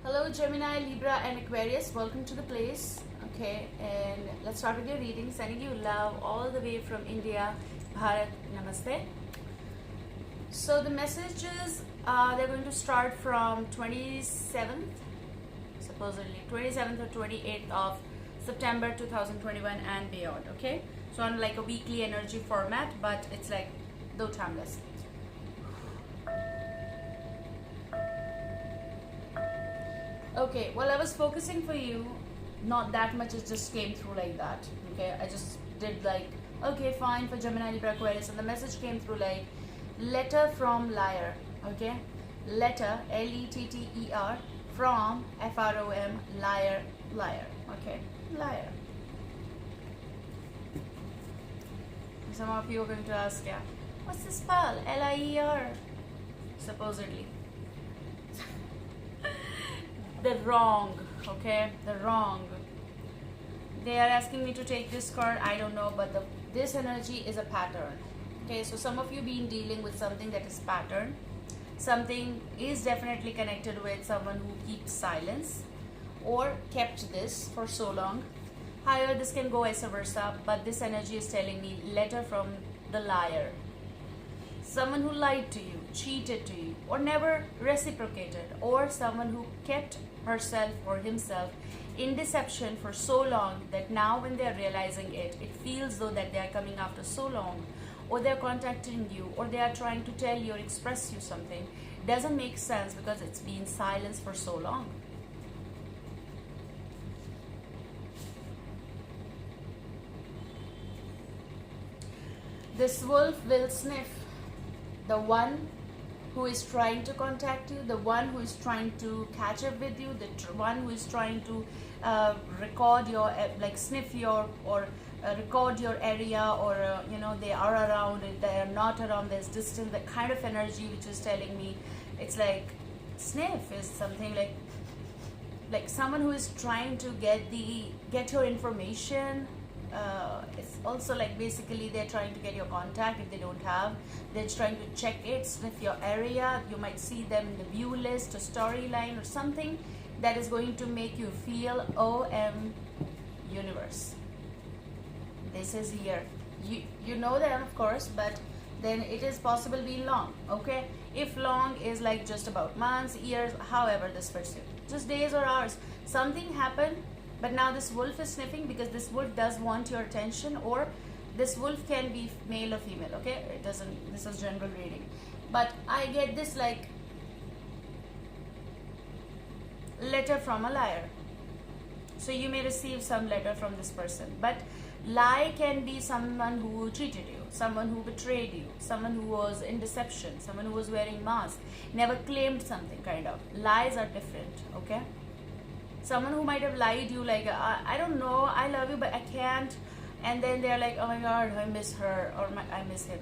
Hello Gemini, Libra and Aquarius, welcome to the place. Okay, and let's start with your reading. Sending you love all the way from India. Bharat, namaste. So the messages, they're going to start from 27th, supposedly 27th or 28th of September 2021 and beyond. Okay, so on like a weekly energy format, but it's like though timeless. Okay, well, I was focusing for you, not that much, it just came through like that. Okay, I just did like, okay, fine for Gemini, Libra, Aquarius, and the message came through like letter from liar. Okay, letter, L-E-T-T-E-R, from F-R-O-M, liar, liar. Okay, liar. Some of you are going to ask, yeah, what's the spell? L-I-E-R, supposedly. The wrong, okay, the wrong. They are asking me to take this card, I don't know, but this energy is a pattern. Okay, so some of you been dealing with something that is pattern. Something is definitely connected with someone who keeps silence or kept this for so long. However, this can go vice versa, but this energy is telling me letter from the liar. Someone who lied to you, cheated to you, or never reciprocated, or someone who kept herself or himself in deception for so long that now when they are realizing it, it feels though that they are coming after so long, or they are contacting you, or they are trying to tell you or express you something. Doesn't make sense because it's been silenced for so long. This wolf will sniff the one who is trying to contact you, the one who is trying to catch up with you, the one who is trying to record your, like sniff your or record your area, or you know, they are around, they are not around, there's distance, the kind of energy which is telling me, it's like sniff is something like someone who is trying to get your information. It's also like basically they're trying to get your contact if they don't have. They're trying to check it, sniff your area. You might see them in the view list or storyline or something that is going to make you feel OM universe. This is here. You know them of course, but then it is possible being long. Okay, if long is like just about months, years, however this fits you, just days or hours, something happened. But now this wolf is sniffing because this wolf does want your attention, or this wolf can be male or female, okay? It doesn't, this is general reading. But I get this like letter from a liar. So you may receive some letter from this person. But lie can be someone who cheated you, someone who betrayed you, someone who was in deception, someone who was wearing mask, never claimed something kind of. Lies are different, okay? Someone who might have lied you like, I don't know, I love you but I can't, and then they're like, oh my god, I miss her, or I miss him.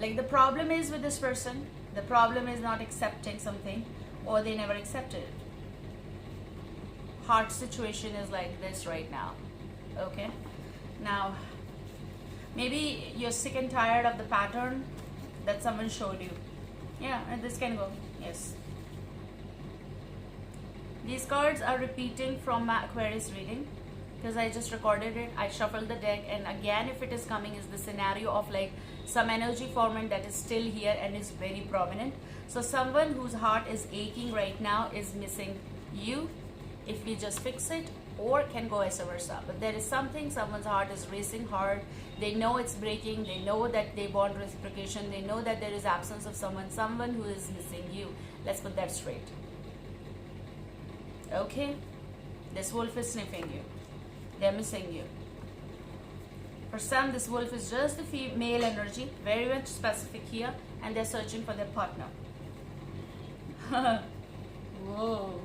Like the problem is with this person, the problem is not accepting something, or they never accepted it. Heart situation is like this right now. Okay, now maybe you're sick and tired of the pattern that someone showed you. Yeah, and this can go, yes. These cards are repeating from my Aquarius reading because I just recorded it. I shuffled the deck, and again if it is coming is the scenario of like some energy formant that is still here and is very prominent. So someone whose heart is aching right now is missing you if we just fix it, or can go vice versa. But there is something, someone's heart is racing hard. They know it's breaking. They know that they want reciprocation. They know that there is absence of someone who is missing you. Let's put that straight. Okay, this wolf is sniffing you. They're missing you. For some, this wolf is just the female energy, very much specific here, and they're searching for their partner. Whoa,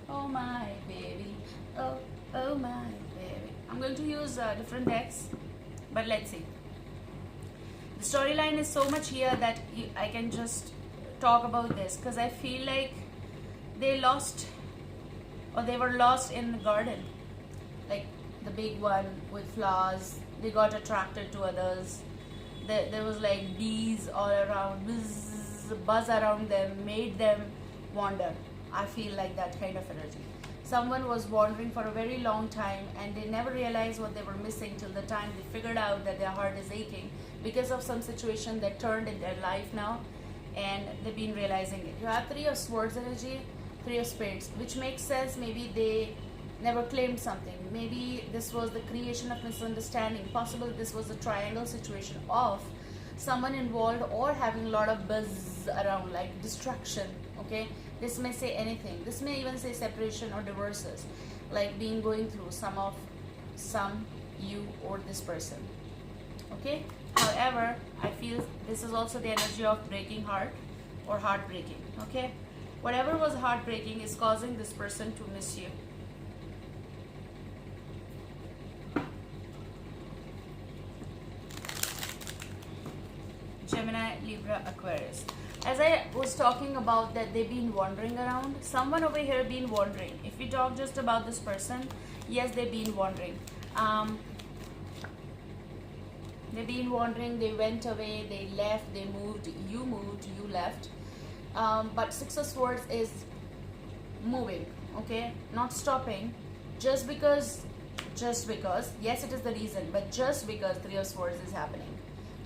oh my baby, oh my baby. I'm going to use different decks, but let's see. The storyline is so much here that I can just talk about this because I feel like they lost, or they were lost in the garden, like the big one with flowers. They got attracted to others. There was like bees all around, buzz around them, made them wander. I feel like that kind of energy. Someone was wandering for a very long time and they never realized what they were missing till the time they figured out that their heart is aching because of some situation that turned in their life now, and they've been realizing it. You have Three of Swords energy, Three of Spades, which makes sense. Maybe they never claimed something. Maybe this was the creation of misunderstanding. Possible this was a triangle situation of someone involved or having a lot of buzz around, like distraction. Okay, this may say anything. This may even say separation or divorces, like being going through some you or this person. Okay, however, I feel this is also the energy of breaking heart or heartbreaking. Okay, whatever was heartbreaking is causing this person to miss you. Gemini, Libra, Aquarius. As I was talking about that they've been wandering around, someone over here been wandering. If we talk just about this person, yes, they've been wandering. They've been wandering, they went away, they left, they moved, you left. But Six of Swords is moving, okay? Not stopping. Just because, yes, it is the reason, but just because Three of Swords is happening.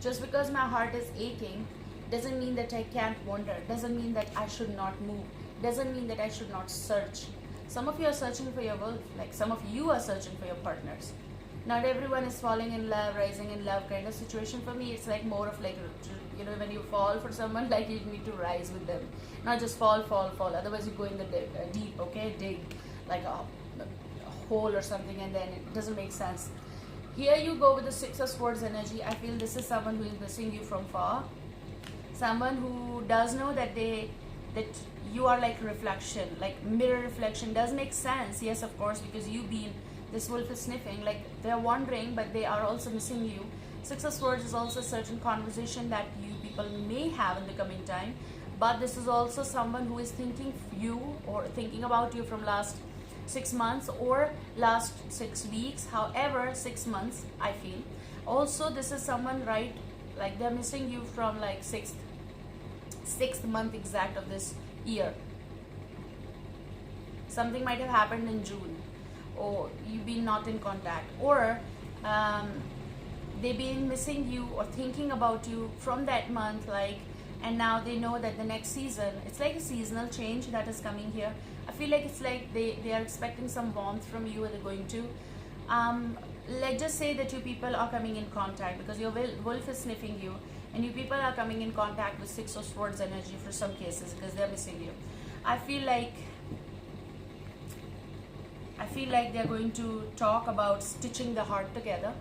Just because my heart is aching doesn't mean that I can't wander, doesn't mean that I should not move, doesn't mean that I should not search. Some of you are searching for your wolf, like some of you are searching for your partners. Not everyone is falling in love, rising in love kind of situation. For me, it's like more of like, you know, when you fall for someone, like you need to rise with them, not just fall. Otherwise you go in the deep, okay, dig like a hole or something, and then it doesn't make sense. Here you go with the Six of Swords energy. I feel this is someone who is missing you from far. Someone who does know that you are like reflection, like mirror reflection. Does make sense, yes, of course, because you've been, this wolf is sniffing, like they're wandering, but they are also missing you. Six of Swords is also a certain conversation that you people may have in the coming time, but this is also someone who is thinking you or thinking about you from last 6 months or last 6 weeks. However, 6 months, I feel. Also, this is someone, right, like they're missing you from like sixth month exact of this year. Something might have happened in June, or you've been not in contact, or they've been missing you or thinking about you from that month, like, and now they know that the next season, it's like a seasonal change that is coming here. I feel like it's like they are expecting some warmth from you, and they're going to let's just say that you people are coming in contact because your wolf is sniffing you, and you people are coming in contact with Six of Swords energy for some cases because they're missing you. I feel like they're going to talk about stitching the heart together.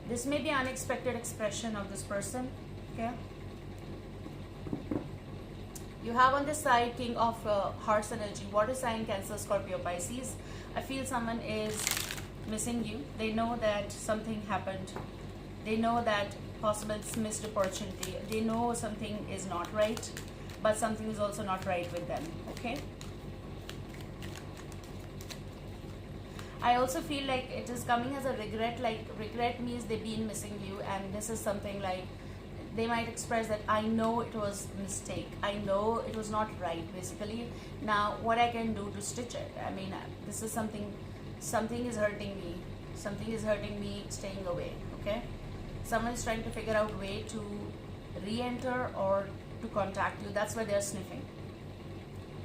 This may be unexpected expression of this person, okay? You have on this side King of Hearts energy, water sign, Cancer, Scorpio, Pisces. I feel someone is missing you. They know that something happened. They know that possible missed opportunity. They know something is not right, but something is also not right with them, okay? I also feel like it is coming as a regret, like regret means they've been missing you, and this is something like they might express that I know it was a mistake, I know it was not right, basically. Now what I can do to stitch it, I mean, this is something is hurting me, staying away, okay? Someone is trying to figure out a way to re-enter or to contact you. That's why they're sniffing.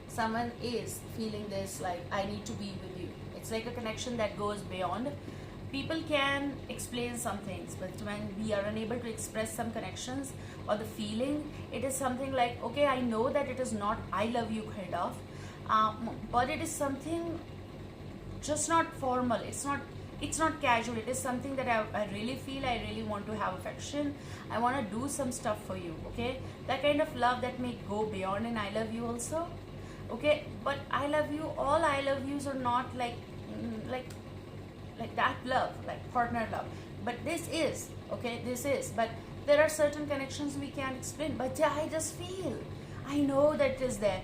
Someone is feeling this, like I need to be with you. It's like a connection that goes beyond. People can explain some things, but when we are unable to express some connections or the feeling, it is something like, okay, I know that it is not I love you kind of, but it is something just not formal. It's not casual. It is something that I really feel, I really want to have affection. I want to do some stuff for you, okay? That kind of love that may go beyond an I love you also, okay? But I love you, all I love yous are not like that love, like partner love. But this is, okay, this is. But there are certain connections we can't explain. But I just feel, I know that it is there.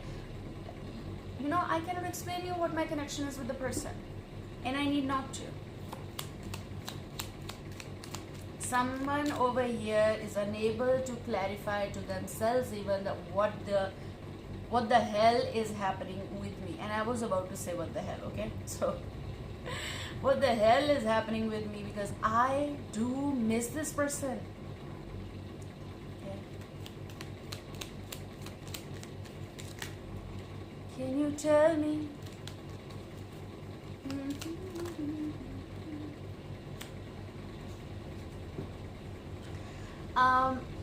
You know, I cannot explain you what my connection is with the person. And I need not to. Someone over here is unable to clarify to themselves even what the what the hell is happening with me? And I was about to say what the hell, okay? So what the hell is happening with me, because I do miss this person. Okay. Can you tell me?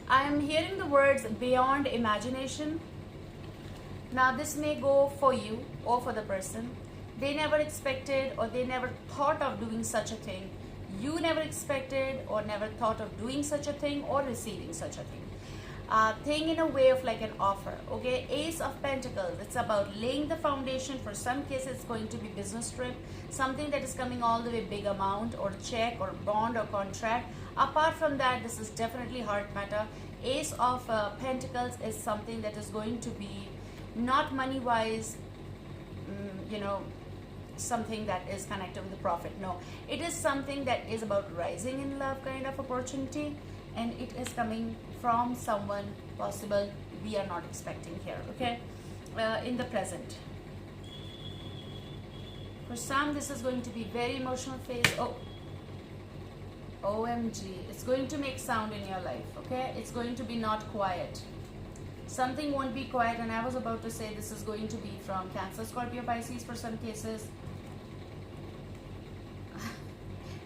I'm hearing the words beyond imagination. Now this may go for you or for the person. They never expected or they never thought of doing such a thing. You never expected or never thought of doing such a thing or receiving such a thing. Thing in a way of like an offer. Okay, Ace of Pentacles, it's about laying the foundation. For some cases it's going to be business trip, something that is coming all the way big amount, or check or bond or contract. Apart from that, this is definitely heart matter. Ace of Pentacles is something that is going to be not money wise, you know, something that is connected with the profit. No, it is something that is about rising in love kind of opportunity, and it is coming from someone possible we are not expecting here. Okay, in the present. For some, this is going to be very emotional phase. Oh, OMG, it's going to make sound in your life. Okay, it's going to be not quiet. Something won't be quiet, and I was about to say this is going to be from Cancer, Scorpio, Pisces for some cases.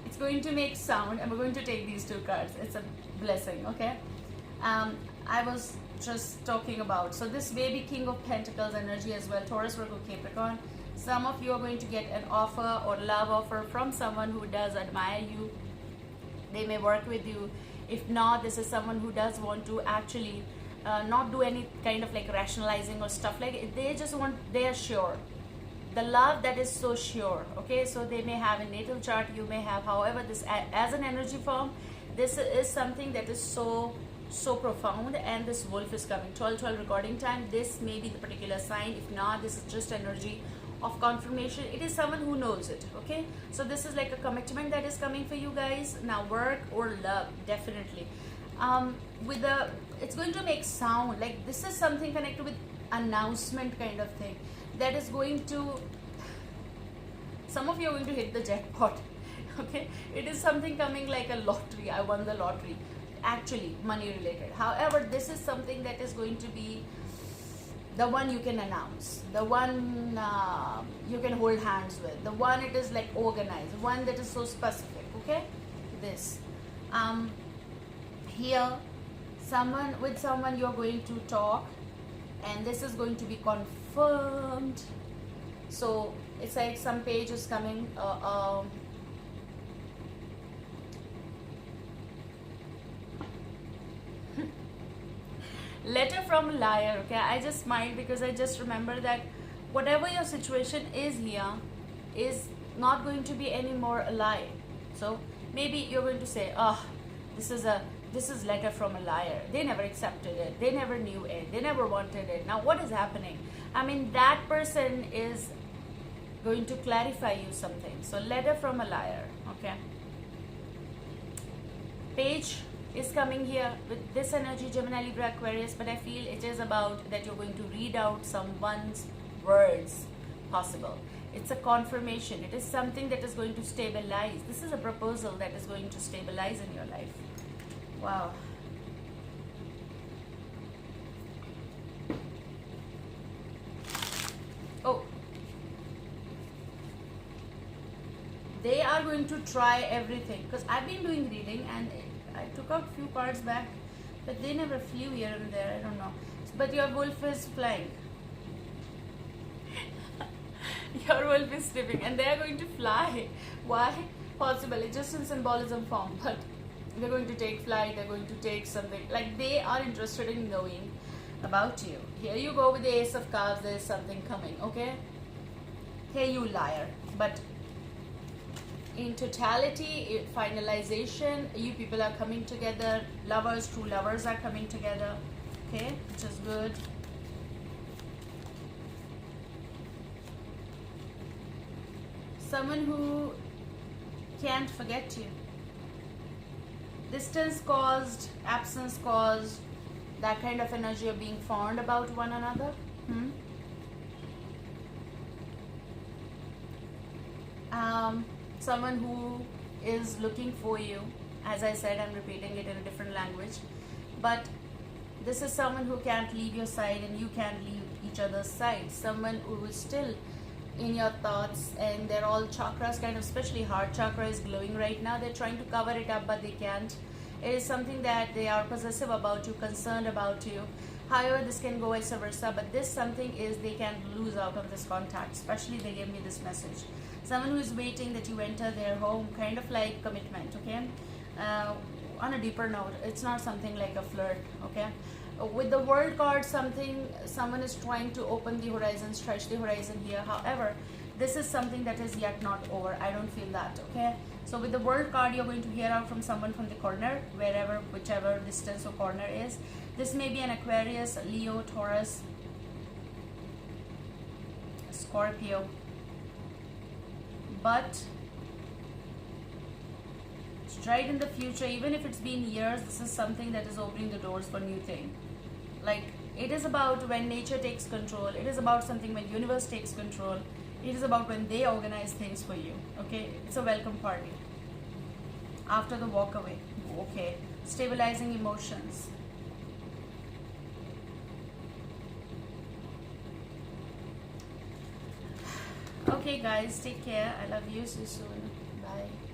It's going to make sound, and we're going to take these two cards. It's a blessing, okay? I was just talking about, so this may be King of Pentacles energy as well, Taurus, Virgo, Capricorn. Some of you are going to get an offer or love offer from someone who does admire you. They may work with you. If not, this is someone who does want to actually not do any kind of like rationalizing or stuff like it. They just want, they are sure. The love that is so sure, okay? So they may have a natal chart, you may have, however, this as an energy form, this is something that is so profound. And this wolf is coming, 12 recording time. This may be the particular sign. If not, this is just energy of confirmation. It is someone who knows it, okay? So this is like a commitment that is coming for you guys. Now work or love, definitely. With the, it's going to make sound, like this is something connected with announcement kind of thing that is going to, some of you are going to hit the jackpot. Okay, it is something coming like a lottery. I won the lottery, actually money related. However, this is something that is going to be the one you can announce, the one you can hold hands with, the one it is like organized, one that is so specific. Okay, this here, someone you're going to talk, and this is going to be confirmed. So it's like some page is coming, letter from a liar. Okay, I just smiled because I just remember that whatever your situation is here is not going to be any more a lie. So maybe you're going to say, oh, this is letter from a liar. They never accepted it. They never knew it. They never wanted it. Now what is happening? I mean, that person is going to clarify you something. So letter from a liar. Okay. Page is coming here with this energy, Gemini, Libra, Aquarius, but I feel it is about that you're going to read out someone's words possible. It's a confirmation. It is something that is going to stabilize. This is a proposal that is going to stabilize in your life. Wow. Oh. They are going to try everything, because I've been doing reading and I took out few cards back, but they never flew here and there. I don't know. But your wolf is flying. Your wolf is sleeping, and they are going to fly. Why? Possibly just in symbolism form, but they're going to take flight. They're going to take something, like they are interested in knowing about you. Here you go with the Ace of Cups. There is something coming. Okay. Hey, you liar. But in totality, finalization, you people are coming together. Lovers, true lovers are coming together. Okay, which is good. Someone who can't forget you. Distance caused, absence caused, that kind of energy of being fond about one another. Hmm? Someone who is looking for you. As I said, I'm repeating it in a different language, but this is someone who can't leave your side and you can't leave each other's side. Someone who is still in your thoughts, and they're all chakras kind of, especially heart chakra is glowing right now. They're trying to cover it up, but they can't. It is something that they are possessive about you, concerned about you. However, this can go vice versa, but this something is they can lose out on this contact. Especially they gave me this message. Someone who is waiting that you enter their home, kind of like commitment, okay? On a deeper note, it's not something like a flirt, okay? With the world card, someone is trying to open the horizon, stretch the horizon here. However, this is something that is yet not over. I don't feel that, okay? So with the world card, you're going to hear out from someone from the corner, wherever, whichever distance or corner is. This may be an Aquarius, Leo, Taurus, Scorpio, but right in the future, even if it's been years, this is something that is opening the doors for new thing. Like, it is about when nature takes control. It is about something when universe takes control. It is about when they organize things for you, okay? It's a welcome party after the walk away, okay? Stabilizing emotions. Okay guys, take care. I love you. See you soon. Bye.